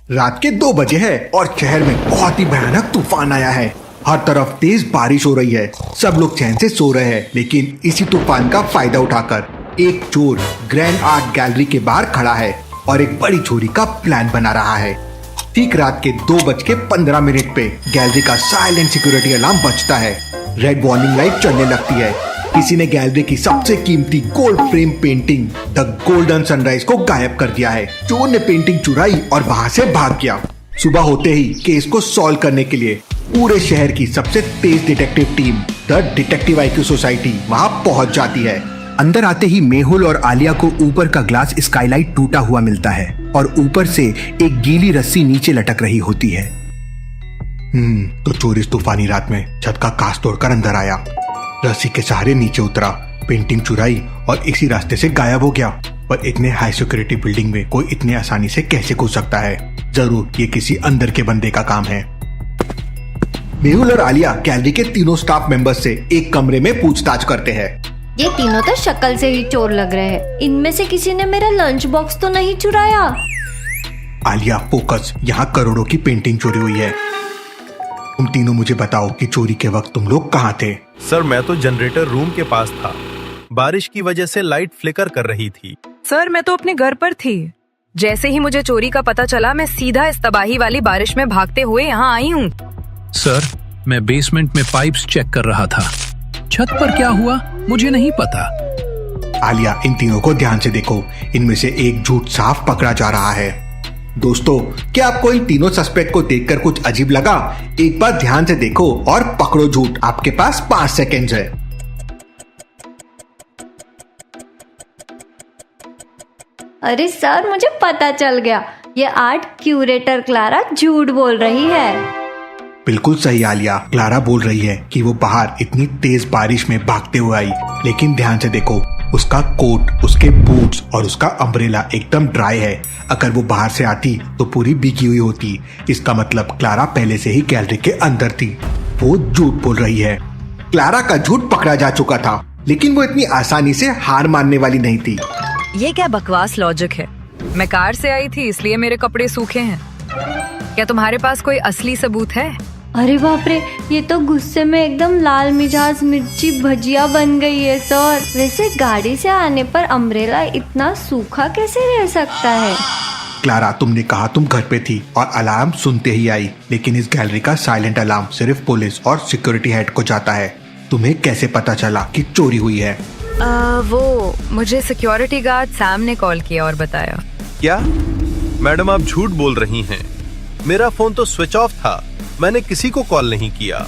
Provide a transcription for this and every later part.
रात के 2 बजे है और शहर में बहुत ही भयानक तूफान आया है। हर तरफ तेज बारिश हो रही है। सब लोग चैन से सो रहे हैं, लेकिन इसी तूफान का फायदा उठाकर एक चोर ग्रैंड आर्ट गैलरी के बाहर खड़ा है और एक बड़ी चोरी का प्लान बना रहा है। ठीक रात के 2:15 पे गैलरी का साइलेंट सिक्योरिटी अलार्म बजता है। रेड वार्निंग लाइट चलने लगती है। किसी ने गैलरी की सबसे कीमती gold frame painting the golden sunrise को गायब कर दिया है। चोर ने पेंटिंग चुराई और वहां से भाग गया। सुबह होते ही केस को सॉल्व करने के लिए पूरे शहर की सबसे तेज detective team the detective IQ society वहां पहुंच जाती है। अंदर आते ही मेहुल और आलिया को ऊपर का ग्लास स्काईलाइट टूटा हुआ मिलता है और ऊपर से एक गीली रस्सी नीचे लटक रही होती है। तो चोर इस तूफानी रात में छत का कांच तोड़कर अंदर आया, रस्सी के सहारे नीचे उतरा, पेंटिंग चुराई और इसी रास्ते से गायब हो गया। पर इतने हाई सिक्योरिटी बिल्डिंग में कोई इतने आसानी से कैसे घुस सकता है? जरूर ये किसी अंदर के बंदे का काम है। मेहुल और आलिया गैलरी के तीनों स्टाफ मेंबर्स से एक कमरे में पूछताछ करते हैं। ये तीनों तो शक्ल से ही चोर लग रहे हैं। इनमें से किसी ने मेरा लंच बॉक्स तो नहीं चुराया? आलिया फोकस, यहाँ करोड़ों की पेंटिंग चोरी हुई है। तुम तीनों मुझे बताओ कि चोरी के वक्त तुम लोग कहाँ थे? सर मैं तो जनरेटर रूम के पास था। बारिश की वजह से लाइट फ्लिकर कर रही थी। सर मैं तो अपने घर पर थी। जैसे ही मुझे चोरी का पता चला मैं सीधा इस तबाही वाली बारिश में भागते हुए यहाँ आई हूँ। सर मैं बेसमेंट में पाइप्स चेक कर रहा था। छत पर क्या हुआ मुझे नहीं पता। आलिया, इन तीनों को ध्यान से देखो। इनमें से एक झूठ साफ पकड़ा जा रहा है। दोस्तों, क्या आपको इन तीनों सस्पेक्ट को देखकर कुछ अजीब लगा? एक बार ध्यान से देखो और पकड़ो झूठ। आपके पास 5 सेकेंड्स है। अरे सर, मुझे पता चल गया। ये आर्ट क्यूरेटर क्लारा झूठ बोल रही है। बिल्कुल सही आलिया, क्लारा बोल रही है कि वो बाहर इतनी तेज बारिश में भागते हुए आई, लेकिन ध्यान से देखो, उसका कोट, उसके बूट्स और उसका अम्ब्रेला एकदम ड्राई है। अगर वो बाहर से आती तो पूरी भीगी हुई होती। इसका मतलब क्लारा पहले से ही गैलरी के अंदर थी। वो झूठ बोल रही है। क्लारा का झूठ पकड़ा जा चुका था, लेकिन वो इतनी आसानी से हार मानने वाली नहीं थी। ये क्या बकवास लॉजिक है? मैं कार से आई थी इसलिए मेरे कपड़े सूखे हैं। क्या तुम्हारे पास कोई असली सबूत है? अरे बाप रे, ये तो गुस्से में एकदम लाल मिजाज मिर्ची भजिया बन गई है सर। वैसे गाड़ी से आने पर अम्ब्रेला इतना सूखा कैसे रह सकता है? क्लारा, तुमने कहा तुम घर पे थी और अलार्म सुनते ही आई, लेकिन इस गैलरी का साइलेंट अलार्म सिर्फ पुलिस और सिक्योरिटी हेड को जाता है। तुम्हें कैसे पता चला कि चोरी हुई है? वो मुझे सिक्योरिटी गार्ड सैम ने कॉल किया और बताया। क्या मैडम आप झूठ बोल रही हैं? मेरा फोन तो स्विच ऑफ था। मैंने किसी को कॉल नहीं किया।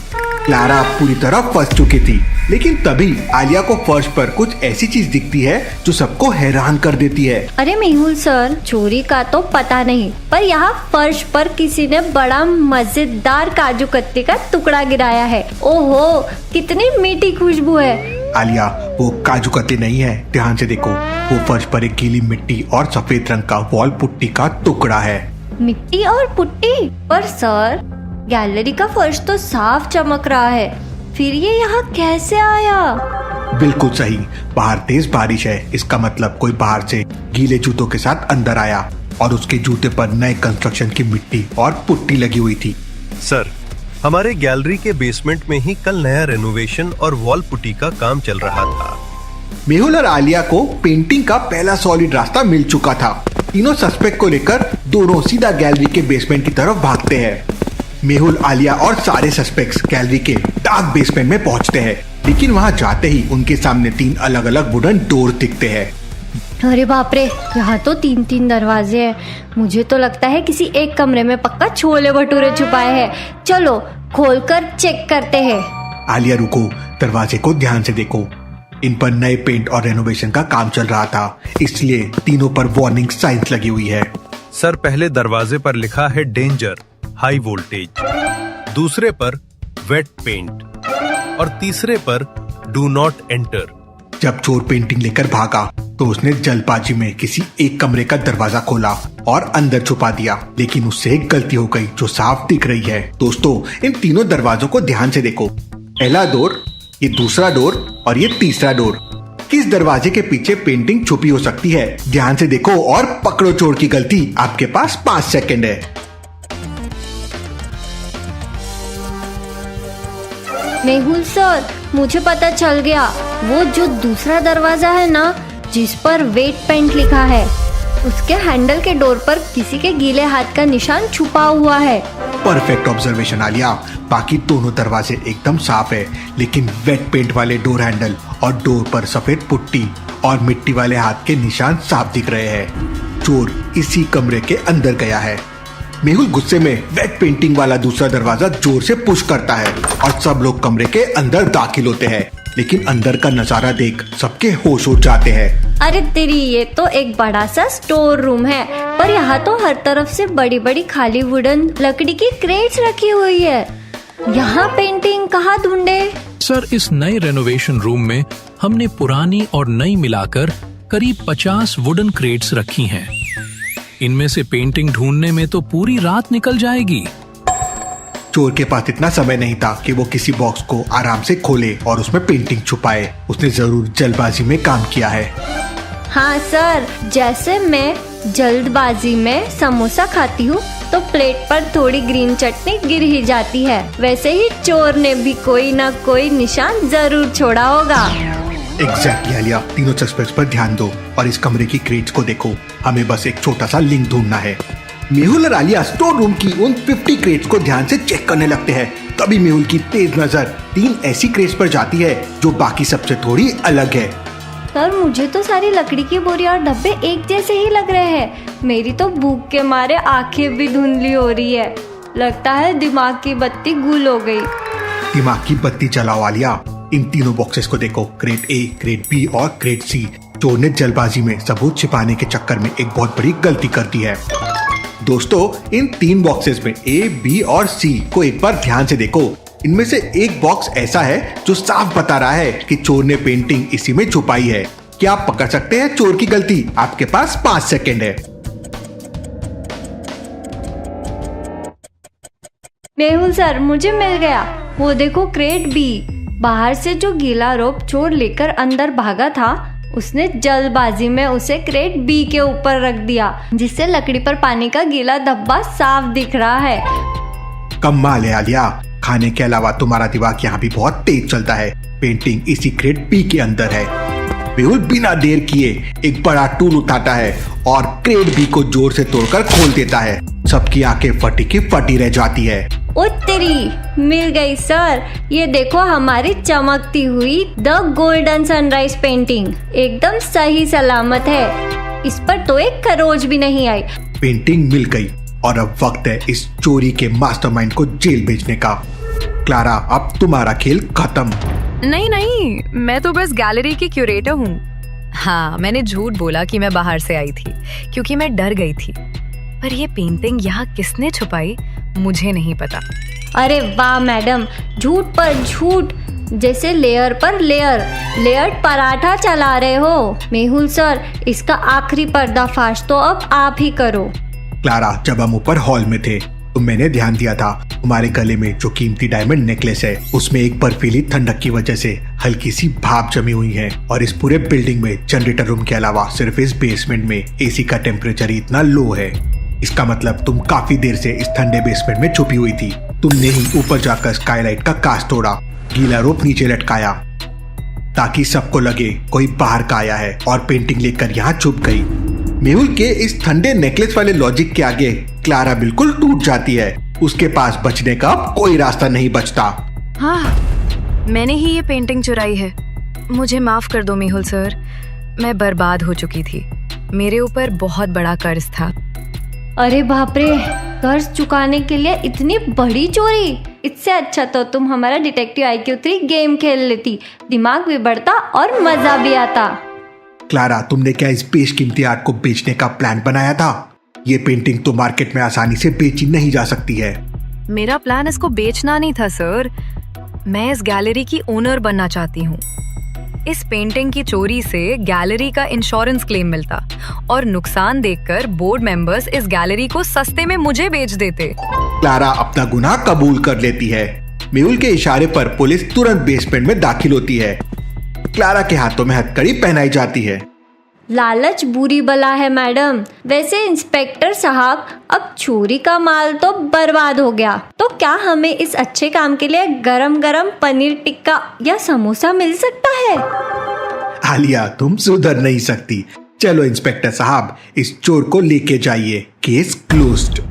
क्लारा पूरी तरह फंस चुकी थी, लेकिन तभी आलिया को फर्श पर कुछ ऐसी चीज दिखती है जो सबको हैरान कर देती है। अरे मेहुल सर, चोरी का तो पता नहीं, पर यहाँ फर्श पर किसी ने बड़ा मजेदार काजू कतली का टुकड़ा गिराया है। ओहो, कितनी मीठी खुशबू है। आलिया, वो काजू कतली नहीं है, ध्यान से देखो। वो फर्श पर एक गीली मिट्टी और सफेद रंग का वॉल पुट्टी का टुकड़ा है। मिट्टी और पुट्टी? पर सर, गैलरी का फर्श तो साफ चमक रहा है, फिर ये यहाँ कैसे आया? बिल्कुल सही, बाहर तेज बारिश है। इसका मतलब कोई बाहर से गीले जूतों के साथ अंदर आया और उसके जूते पर नए कंस्ट्रक्शन की मिट्टी और पुट्टी लगी हुई थी। सर, हमारे गैलरी के बेसमेंट में ही कल नया रेनोवेशन और वॉल पुट्टी का काम चल रहा था। मेहुल और आलिया को पेंटिंग का पहला सॉलिड रास्ता मिल चुका था। तीनों सस्पेक्ट को लेकर दोनों सीधा गैलरी के बेसमेंट की तरफ भागते हैं। मेहुल, आलिया और सारे सस्पेक्ट्स गैलरी के डार्क बेसमेंट में पहुंचते हैं, लेकिन वहां जाते ही उनके सामने 3 अलग अलग वुडन डोर दिखते हैं। अरे बाप रे, यहाँ तो 3 दरवाजे हैं। मुझे तो लगता है किसी एक कमरे में पक्का छोले भटूरे छुपाए हैं। चलो खोलकर चेक करते हैं। आलिया रुको, दरवाजे को ध्यान से देखो। इन पर नए पेंट और रेनोवेशन का काम चल रहा था, इसलिए तीनों पर वार्निंग साइंस लगी हुई है। सर, पहले दरवाजे पर लिखा है डेंजर, हाई वोल्टेज, दूसरे पर वेट पेंट और तीसरे पर डू नॉट एंटर। जब चोर पेंटिंग लेकर भागा तो उसने जल्दबाजी में किसी एक कमरे का दरवाजा खोला और अंदर छुपा दिया, लेकिन उससे एक गलती हो गई जो साफ दिख रही है। दोस्तों, इन तीनों दरवाजों को ध्यान से देखो। पहला डोर, ये दूसरा डोर और ये तीसरा डोर। किस दरवाजे के पीछे पेंटिंग छुपी हो सकती है? ध्यान से देखो और पकड़ो चोर की गलती। आपके पास 5 सेकंड है। मेहुल सर, मुझे पता चल गया। वो जो दूसरा दरवाजा है ना, जिस पर वेट पेंट लिखा है, उसके हैंडल के डोर पर किसी के गीले हाथ का निशान छुपा हुआ है। Perfect observation Alia. बाकी दोनों दरवाजे एकदम साफ है, लेकिन वेट पेंट वाले डोर हैंडल और डोर पर सफेद पुट्टी और मिट्टी वाले हाथ के निशान साफ दिख रहे हैं। चोर इसी कमरे के अंदर गया है। मेहुल गुस्से में वेट पेंटिंग वाला दूसरा दरवाजा जोर से पुश करता है और सब लोग कमरे के अंदर दाखिल होते हैं, लेकिन अंदर का नजारा देख सबके होश उड़ जाते हैं। अरे तेरी, ये तो एक बड़ा सा स्टोर रूम है, पर यहाँ तो हर तरफ से बड़ी बड़ी खाली वुडन लकड़ी की क्रेट्स रखी हुई है। यहाँ पेंटिंग कहाँ ढूंढे? सर, इस नए रेनोवेशन रूम में हमने पुरानी और नई मिलाकर करीब 50 वुडन क्रेट्स रखी हैं। इनमें से पेंटिंग ढूंढने में तो पूरी रात निकल जाएगी। चोर के पास इतना समय नहीं था कि वो किसी बॉक्स को आराम से खोले और उसमें पेंटिंग छुपाए। उसने जरूर जल्दबाजी में काम किया है। हाँ सर, जैसे मैं जल्दबाजी में समोसा खाती हूँ तो प्लेट पर थोड़ी ग्रीन चटनी गिर ही जाती है, वैसे ही चोर ने भी कोई ना कोई निशान जरूर छोड़ा होगा। एग्जैक्टली आलिया, तीनों सस्पेक्ट्स पर ध्यान दो और इस कमरे की क्रेट्स को देखो। हमें बस एक छोटा सा लिंक ढूंढना है। मेहुल और आलिया स्टोर रूम की उन 50 क्रेट्स को ध्यान से चेक करने लगते हैं। तभी मेहुल की तेज नजर 3 ऐसी क्रेट्स पर जाती है जो बाकी सबसे थोड़ी अलग है। सर, मुझे तो सारी लकड़ी की बोरी और डब्बे एक जैसे ही लग रहे हैं। मेरी तो भूख के मारे आंखें भी धुंधली हो रही है। लगता है दिमाग की बत्ती गुल हो गई। दिमाग की बत्ती जलाओ आलिया। इन तीनों बॉक्सेस को देखो, क्रेट ए, क्रेट बी और क्रेट सी। चोर ने जल्दबाजी में सबूत छिपाने के चक्कर में एक बहुत बड़ी गलती कर दी है। दोस्तों, इन 3 बॉक्सेस में ए, बी और सी को एक बार ध्यान से देखो। इनमें से एक बॉक्स ऐसा है जो साफ बता रहा है कि चोर ने पेंटिंग इसी में छुपाई है। क्या आप पकड़ सकते हैं चोर की गलती? आपके पास 5 सेकेंड है। मेहुल सर, मुझे मिल गया। वो देखो, क्रेट बी। बाहर से जो गीला रोप चोर लेकर अंदर भागा था, उसने जल्दबाजी में उसे क्रेट बी के ऊपर रख दिया, जिससे लकड़ी पर पानी का गीला धब्बा साफ दिख रहा है। कमाल है आलिया, खाने के अलावा तुम्हारा दिमाग यहाँ भी बहुत तेज चलता है। पेंटिंग इसी क्रेट बी के अंदर है। मेहुल बिना देर किए एक बड़ा टूल उठाता है और क्रेट बी को जोर से तोड़कर खोल देता है। सबकी आंखें फटी की फटी रह जाती है। ओ तेरी, मिल गई सर। ये देखो, हमारी चमकती हुई द गोल्डन सनराइज पेंटिंग एकदम सही सलामत है। इस पर तो एक खरोच भी नहीं आई। पेंटिंग मिल गई और अब वक्त है इस चोरी के मास्टरमाइंड को जेल भेजने का। क्लारा, अब तुम्हारा खेल खत्म। नहीं, मैं तो बस गैलरी की क्यूरेटर हूँ। हाँ, मैंने झूठ बोला कि मैं बाहर से आई थी क्योंकि मैं डर गई थी। पर ये पेंटिंग यहाँ किसने छुपाई मुझे नहीं पता। अरे वाह मैडम, झूठ पर झूठ, जैसे लेयर पर लेयर लेयर्ड पराठा चला रहे हो। मेहुल सर, इसका आखिरी पर्दाफाश तो अब आप ही करो। क्लारा, जब हम ऊपर हॉल में थे तो मैंने ध्यान दिया था तुम्हारे गले में जो कीमती डायमंड नेकलेस है, उसमें एक बर्फीली ठंडक की वजह से हल्की सी भाप जमी हुई है। और इस पूरे बिल्डिंग में जनरेटर रूम के अलावा सिर्फ इस बेसमेंट में एसी का टेम्परेचर ही इतना लो है। इसका मतलब तुम काफी देर से इस ठंडे बेसमेंट में छुपी हुई थी। तुमने ही ऊपर जाकर स्काईलाइट का कांच तोड़ा, गीला रोप नीचे लटकाया ताकि सबको लगे कोई बाहर का आया है और पेंटिंग लेकर यहाँ छुप गई। मेहुल के इस ठंडे नेकलेस वाले लॉजिक के आगे क्लारा बिल्कुल टूट जाती है। उसके पास बचने का कोई रास्ता नहीं बचता। हाँ, मैंने ही ये पेंटिंग चुराई है। मुझे माफ कर दो मेहुल सर, मैं बर्बाद हो चुकी थी। मेरे ऊपर बहुत बड़ा कर्ज था। अरे बाप रे, कर्ज चुकाने के लिए इतनी बड़ी चोरी? इससे अच्छा तो तुम हमारा डिटेक्टिव IQ 3 गेम खेल लेती, दिमाग भी बढ़ता और मजा भी आता। क्लारा, तुमने क्या इस बेशकीमती आर्ट को बेचने का प्लान बनाया था? ये पेंटिंग तो मार्केट में आसानी से बेची नहीं जा सकती है। मेरा प्लान इसको बेचना नहीं था सर, मैं इस गैलरी की ओनर बनना चाहती हूँ। इस पेंटिंग की चोरी से गैलरी का इंश्योरेंस क्लेम मिलता और नुकसान देखकर बोर्ड मेंबर्स इस गैलरी को सस्ते में मुझे बेच देते। क्लारा अपना गुनाह कबूल कर लेती है। मेहुल के इशारे पर पुलिस तुरंत बेसमेंट में दाखिल होती है। क्लारा के हाथों में हथकड़ी पहनाई जाती है। लालच बुरी बला है मैडम। वैसे इंस्पेक्टर साहब, अब चोरी का माल तो बर्बाद हो गया, तो क्या हमें इस अच्छे काम के लिए गरम गरम पनीर टिक्का या समोसा मिल सकता है? आलिया, तुम सुधर नहीं सकती। चलो इंस्पेक्टर साहब, इस चोर को लेके जाइए। Case closed.